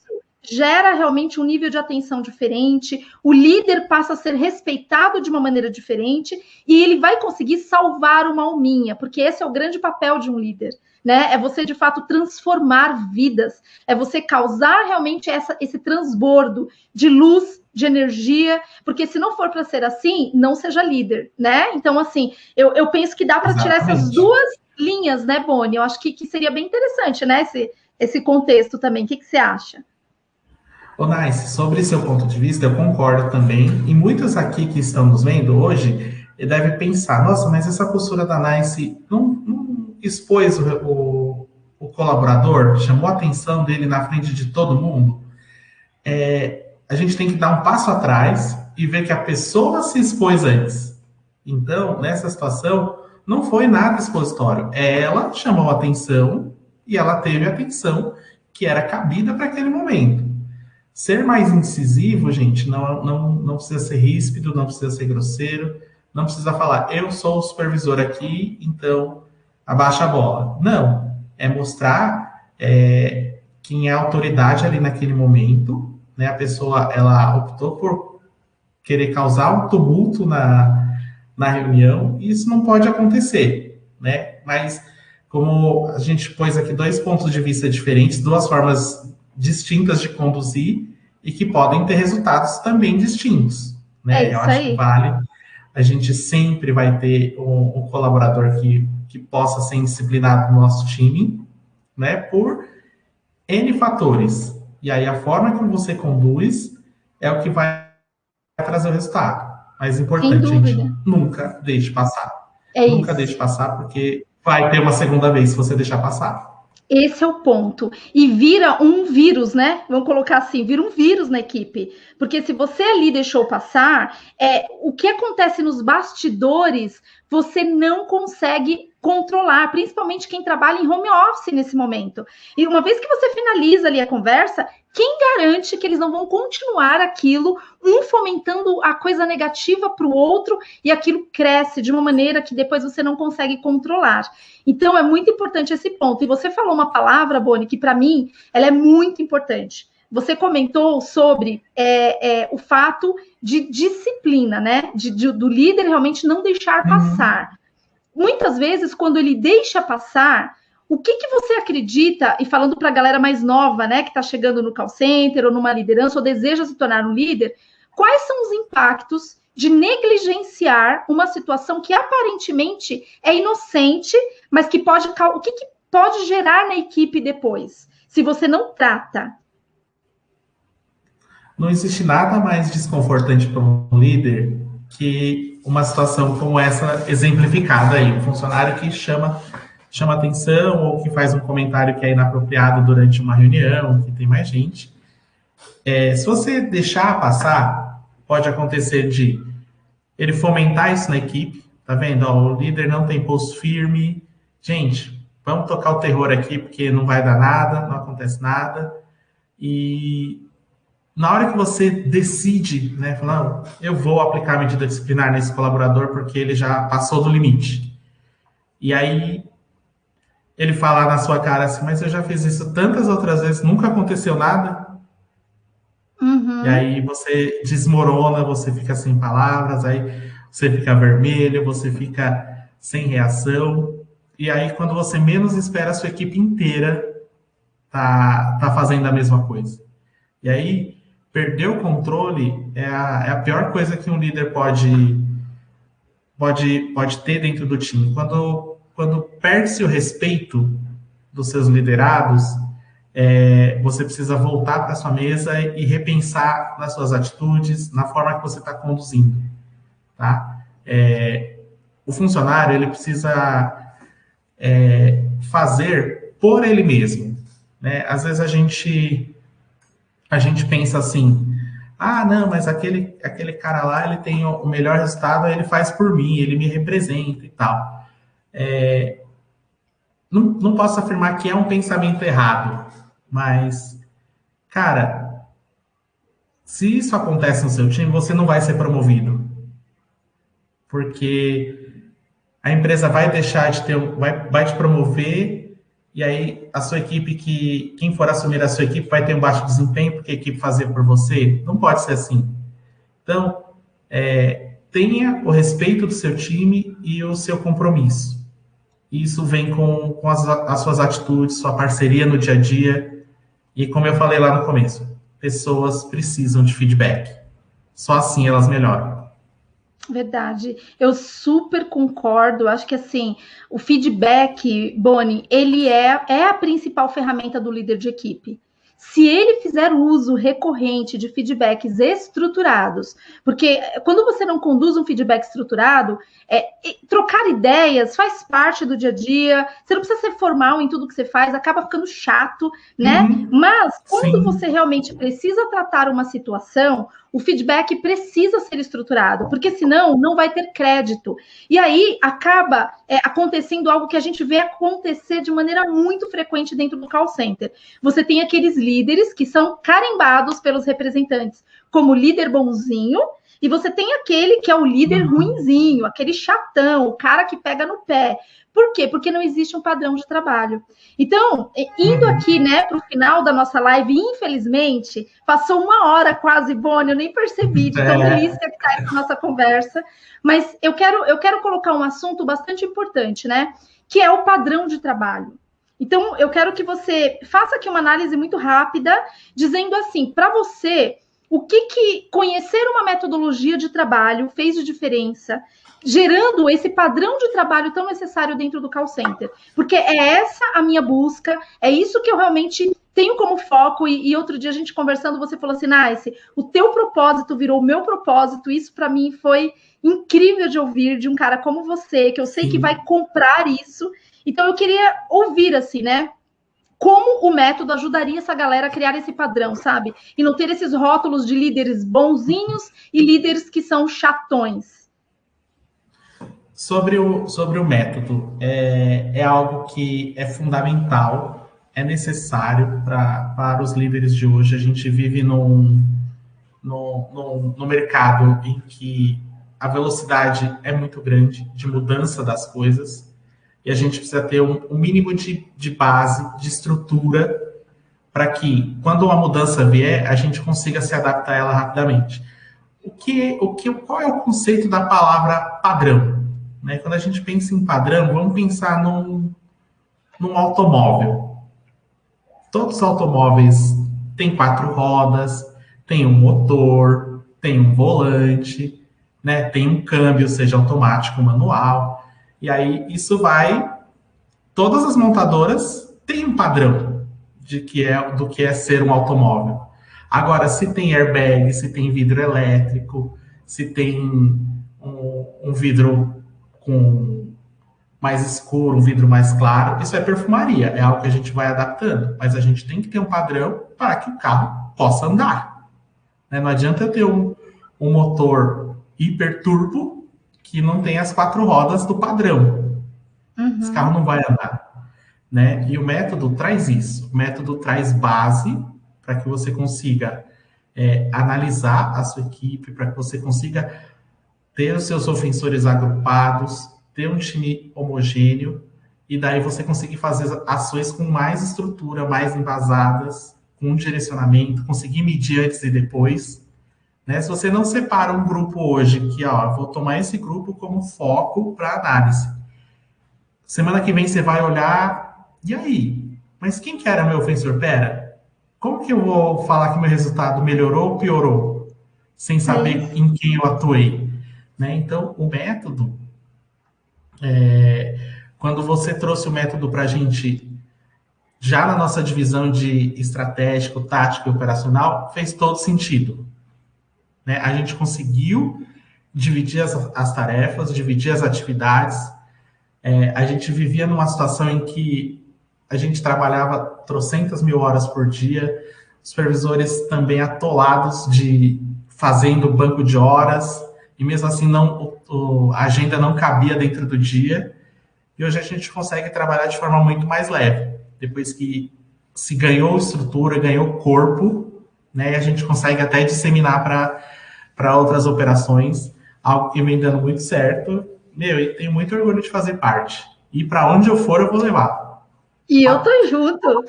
gera realmente um nível de atenção diferente, o líder passa a ser respeitado de uma maneira diferente e ele vai conseguir salvar uma alminha, porque esse é o grande papel de um líder, né? É você, de fato, transformar vidas, é você causar realmente esse transbordo de luz, de energia, porque se não for para ser assim, não seja líder, né? Então, assim, eu penso que dá para tirar essas duas linhas, né, Boni? Eu acho que seria bem interessante, né, esse contexto também. O que você acha? Ô, Nice, sobre seu ponto de vista, eu concordo também. E muitos aqui que estão nos vendo hoje devem pensar: nossa, mas essa postura da Nice não expôs o colaborador, chamou a atenção dele na frente de todo mundo? A gente tem que dar um passo atrás e ver que a pessoa se expôs antes. Então, nessa situação, não foi nada expositório. Ela chamou a atenção e ela teve a atenção que era cabida para aquele momento. Ser mais incisivo, gente, não precisa ser ríspido, não precisa ser grosseiro, não precisa falar, eu sou o supervisor aqui, então abaixa a bola. Não, é mostrar quem é a autoridade ali naquele momento, né? A pessoa, ela optou por querer causar um tumulto na reunião, e isso não pode acontecer, né? Mas, como a gente pôs aqui dois pontos de vista diferentes, duas formas distintas de conduzir e que podem ter resultados também distintos, né? Eu acho que vale. A gente sempre vai ter um colaborador que possa ser indisciplinado no nosso time, né? Por N fatores. E aí a forma que você conduz é o que vai trazer o resultado. Mas importante, gente, nunca deixe passar. Nunca deixe passar, porque vai ter uma segunda vez se você deixar passar. Esse é o ponto. E vira um vírus, né? Vamos colocar assim, vira um vírus na equipe. Porque se você ali deixou passar, o que acontece nos bastidores, você não consegue controlar, principalmente quem trabalha em home office nesse momento. E uma vez que você finaliza ali a conversa, quem garante que eles não vão continuar aquilo, um fomentando a coisa negativa para o outro, e aquilo cresce de uma maneira que depois você não consegue controlar. Então, é muito importante esse ponto. E você falou uma palavra, Boni, que para mim, ela é muito importante. Você comentou sobre o fato de disciplina, né? Do líder realmente não deixar passar. Muitas vezes, quando ele deixa passar, o que você acredita, e falando para a galera mais nova, né, que está chegando no call center ou numa liderança ou deseja se tornar um líder, quais são os impactos de negligenciar uma situação que aparentemente é inocente, mas que pode... O que pode gerar na equipe depois, se você não trata? Não existe nada mais desconfortante para um líder que uma situação como essa exemplificada aí. Um funcionário que chama atenção ou que faz um comentário que é inapropriado durante uma reunião, que tem mais gente. Se você deixar passar, pode acontecer de ele fomentar isso na equipe, tá vendo? Ó, o líder não tem pulso firme. Gente, vamos tocar o terror aqui, porque não vai dar nada, não acontece nada. E na hora que você decide, né, falando, eu vou aplicar medida disciplinar nesse colaborador porque ele já passou do limite. E aí ele fala na sua cara assim, mas eu já fiz isso tantas outras vezes, nunca aconteceu nada. E aí você desmorona, você fica sem palavras, aí você fica vermelho, você fica sem reação. E aí, quando você menos espera, a sua equipe inteira tá fazendo a mesma coisa. E aí, perder o controle é a pior coisa que um líder pode ter dentro do time. Quando perde-se o respeito dos seus liderados, você precisa voltar para sua mesa e repensar nas suas atitudes, na forma que você está conduzindo, tá? O funcionário, ele precisa fazer por ele mesmo, né? Às vezes a gente pensa assim, não, mas aquele cara lá, ele tem o melhor resultado, ele faz por mim, ele me representa e tal. Não posso afirmar que é um pensamento errado, mas, cara, se isso acontece no seu time, você não vai ser promovido. Porque a empresa vai deixar de ter, vai te promover, e aí a sua equipe, quem for assumir a sua equipe vai ter um baixo desempenho porque a equipe fazer por você. Não pode ser assim. Então, tenha o respeito do seu time e o seu compromisso. Isso vem com as suas atitudes, sua parceria no dia a dia. E como eu falei lá no começo, pessoas precisam de feedback. Só assim elas melhoram. Verdade, eu super concordo. Acho que assim, o feedback, Boni, ele é a principal ferramenta do líder de equipe. Se ele fizer uso recorrente de feedbacks estruturados, porque quando você não conduz um feedback estruturado, trocar ideias faz parte do dia a dia, você não precisa ser formal em tudo que você faz, acaba ficando chato, né? Mas quando você realmente precisa tratar uma situação, o feedback precisa ser estruturado, porque senão não vai ter crédito. E aí acaba acontecendo algo que a gente vê acontecer de maneira muito frequente dentro do call center. Você tem aqueles líderes que são carimbados pelos representantes como líder bonzinho, e você tem aquele que é o líder ruinzinho, aquele chatão, o cara que pega no pé. Por quê? Porque não existe um padrão de trabalho. Então, indo aqui, né, para o final da nossa live, infelizmente, passou 1 hora quase, Boni, eu nem percebi de tão delícia que está essa nossa conversa, mas eu quero colocar um assunto bastante importante, né, que é o padrão de trabalho. Então, eu quero que você faça aqui uma análise muito rápida, dizendo assim, para você, o que conhecer uma metodologia de trabalho fez de diferença, gerando esse padrão de trabalho tão necessário dentro do call center. Porque é essa a minha busca, é isso que eu realmente tenho como foco, e outro dia a gente conversando, você falou assim, Nice, o teu propósito virou o meu propósito, isso para mim foi incrível de ouvir de um cara como você, que eu sei que vai comprar isso. Então eu queria ouvir assim, né? Como o método ajudaria essa galera a criar esse padrão, sabe? E não ter esses rótulos de líderes bonzinhos e líderes que são chatões. Sobre o método, é algo que é fundamental, é necessário para os líderes de hoje. A gente vive no mercado em que a velocidade é muito grande de mudança das coisas, e a gente precisa ter um mínimo de base, de estrutura, para que, quando uma mudança vier, a gente consiga se adaptar a ela rapidamente. Qual é o conceito da palavra padrão? Né? Quando a gente pensa em padrão, vamos pensar num automóvel. Todos os automóveis têm 4 rodas, tem um motor, tem um volante, né? Tem um câmbio, seja automático ou manual. E aí isso todas as montadoras têm um padrão do que é ser um automóvel. Agora, se tem airbag, se tem vidro elétrico, se tem um vidro com mais escuro, um vidro mais claro, isso é perfumaria, é algo que a gente vai adaptando, mas a gente tem que ter um padrão para que o carro possa andar. Né? Não adianta eu ter um motor hiperturbo que não tem as 4 rodas do padrão. Esse carro não vai andar. Né? E o método traz isso. O método traz base para que você consiga analisar a sua equipe, para que você consiga ter os seus ofensores agrupados, ter um time homogêneo, e daí você conseguir fazer ações com mais estrutura, mais embasadas, com um direcionamento, conseguir medir antes e depois. Né? Se você não separa um grupo hoje, que vou tomar esse grupo como foco para análise. Semana que vem você vai olhar, e aí? Mas quem que era meu ofensor? Pera, como que eu vou falar que meu resultado melhorou ou piorou? Sem saber em quem eu atuei. Né? Então, o método, quando você trouxe o método para a gente, já na nossa divisão de estratégico, tático e operacional, fez todo sentido. Né? A gente conseguiu dividir as tarefas, dividir as atividades. A gente vivia numa situação em que a gente trabalhava trocentas mil horas por dia, os supervisores também atolados fazendo banco de horas, e mesmo assim a agenda não cabia dentro do dia, e hoje a gente consegue trabalhar de forma muito mais leve. Depois que se ganhou estrutura, ganhou corpo, né, e a gente consegue até disseminar para outras operações, algo que vem dando muito certo. Meu, e tenho muito orgulho de fazer parte. E para onde eu for, eu vou levar. E eu tô junto.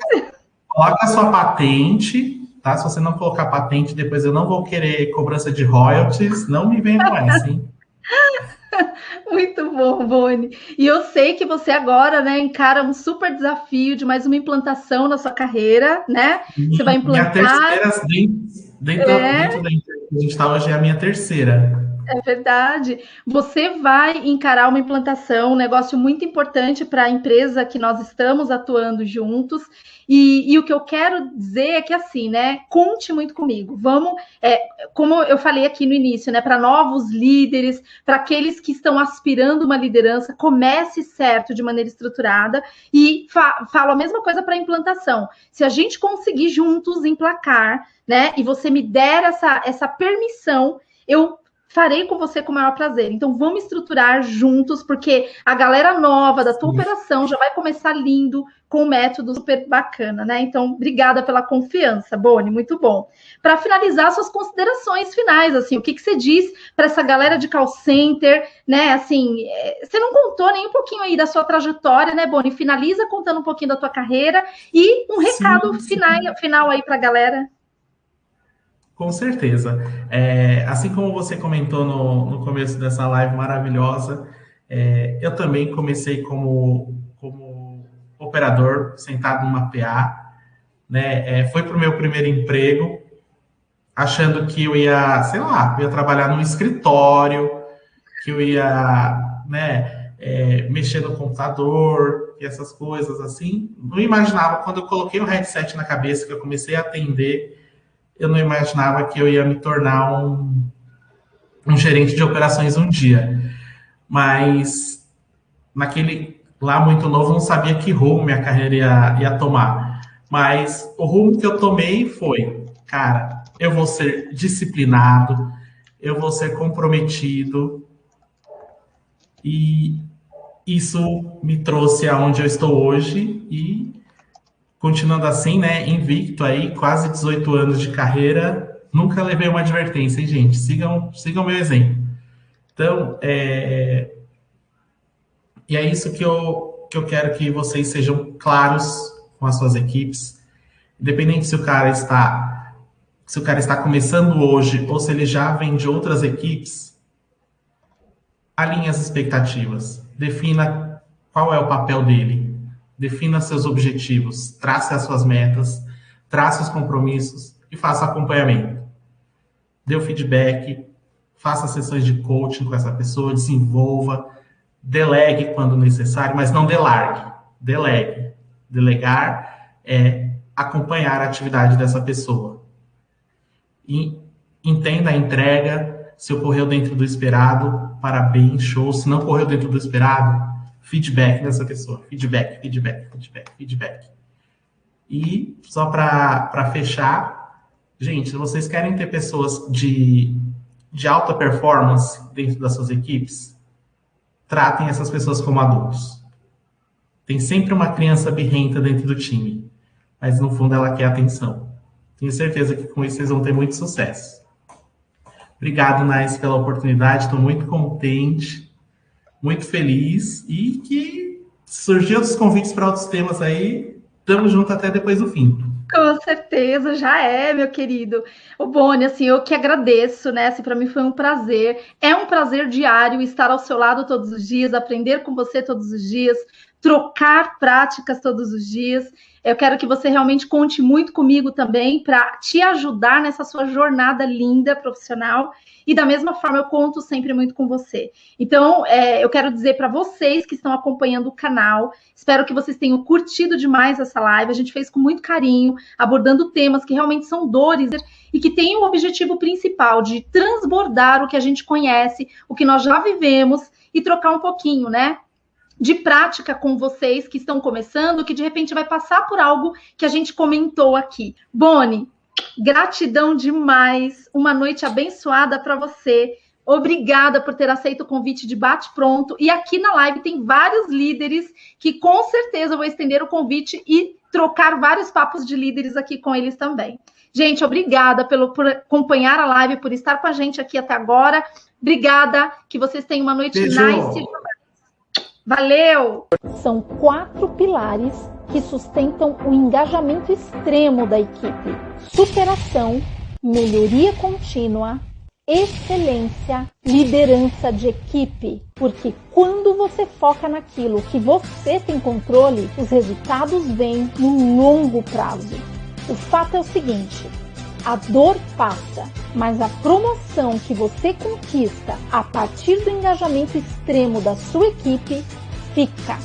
Coloca a sua patente, tá? Se você não colocar patente, depois eu não vou querer cobrança de royalties. Não me venha com essa, hein? Muito bom, Boni. E eu sei que você agora, né, encara um super desafio de mais uma implantação na sua carreira, né? Você vai Minha implantar. terceira, dentro da empresa que a gente está hoje, é a minha terceira. É verdade. Você vai encarar uma implantação, um negócio muito importante para a empresa que nós estamos atuando juntos. E o que eu quero dizer é que, assim, né? Conte muito comigo. Vamos, como eu falei aqui no início, né? Para novos líderes, para aqueles que estão aspirando uma liderança, comece certo, de maneira estruturada. E falo a mesma coisa para a implantação. Se a gente conseguir juntos emplacar, né? E você me der essa permissão, eu farei com você com o maior prazer. Então, vamos estruturar juntos, porque a galera nova da tua operação já vai começar lindo, com um método super bacana, né? Então, obrigada pela confiança, Boni, muito bom. Para finalizar, suas considerações finais, assim, o que você diz para essa galera de call center, né? Assim, você não contou nem um pouquinho aí da sua trajetória, né, Boni? Finaliza contando um pouquinho da tua carreira e um recado final aí para a galera. Com certeza. Assim como você comentou no começo dessa live maravilhosa, eu também comecei como operador, sentado numa PA, né? Foi para o meu primeiro emprego, achando que eu ia, sei lá, eu ia trabalhar num escritório, que eu ia, né, mexer no computador e essas coisas assim. Não imaginava, quando eu coloquei o headset na cabeça, que eu comecei a atender, eu não imaginava que eu ia me tornar um gerente de operações um dia. Mas naquele lá muito novo, não sabia que rumo minha carreira ia tomar. Mas o rumo que eu tomei foi, cara, eu vou ser disciplinado, eu vou ser comprometido, e isso me trouxe aonde eu estou hoje. E continuando assim, né, invicto aí, quase 18 anos de carreira, nunca levei uma advertência, hein, gente? Sigam meu exemplo. Então, e é isso que eu quero que vocês sejam claros com as suas equipes, independente se o cara está começando hoje ou se ele já vem de outras equipes, alinhe as expectativas, defina qual é o papel dele, defina seus objetivos, trace as suas metas, trace os compromissos e faça acompanhamento. Dê o feedback, faça sessões de coaching com essa pessoa, desenvolva, delegue quando necessário, mas não delargue, delegue. Delegar é acompanhar a atividade dessa pessoa. E entenda a entrega, se ocorreu dentro do esperado, parabéns, show. Se não ocorreu dentro do esperado, feedback dessa pessoa. Feedback. E só para fechar, gente, se vocês querem ter pessoas de alta performance dentro das suas equipes, tratem essas pessoas como adultos. Tem sempre uma criança birrenta dentro do time, mas no fundo ela quer atenção. Tenho certeza que com isso vocês vão ter muito sucesso. Obrigado, Nais, pela oportunidade. Estou muito contente, muito feliz, e que surgiu outros convites para outros temas aí. Tamo junto até depois do fim. Com certeza, já é, meu querido. O Boni, assim, eu que agradeço, né? Assim, para mim foi um prazer. É um prazer diário estar ao seu lado todos os dias, aprender com você todos os dias, trocar práticas todos os dias. Eu quero que você realmente conte muito comigo também para te ajudar nessa sua jornada linda profissional. E da mesma forma, eu conto sempre muito com você. Então, eu quero dizer para vocês que estão acompanhando o canal, espero que vocês tenham curtido demais essa live. A gente fez com muito carinho, abordando temas que realmente são dores e que têm o objetivo principal de transbordar o que a gente conhece, o que nós já vivemos e trocar um pouquinho, né? De prática com vocês que estão começando, que de repente vai passar por algo que a gente comentou aqui. Boni, gratidão demais, uma noite abençoada para você, Obrigada por ter aceito o convite de bate-pronto. E aqui na live tem vários líderes que com certeza eu vou estender o convite e trocar vários papos de líderes aqui com eles também. Gente, obrigada por acompanhar a live, por estar com a gente aqui até agora. Obrigada, que vocês tenham uma noite nice. Valeu! São 4 pilares que sustentam o engajamento extremo da equipe: superação, melhoria contínua, excelência, liderança de equipe. Porque quando você foca naquilo que você tem controle, os resultados vêm no longo prazo. O fato é o seguinte: a dor passa, mas a promoção que você conquista a partir do engajamento extremo da sua equipe fica.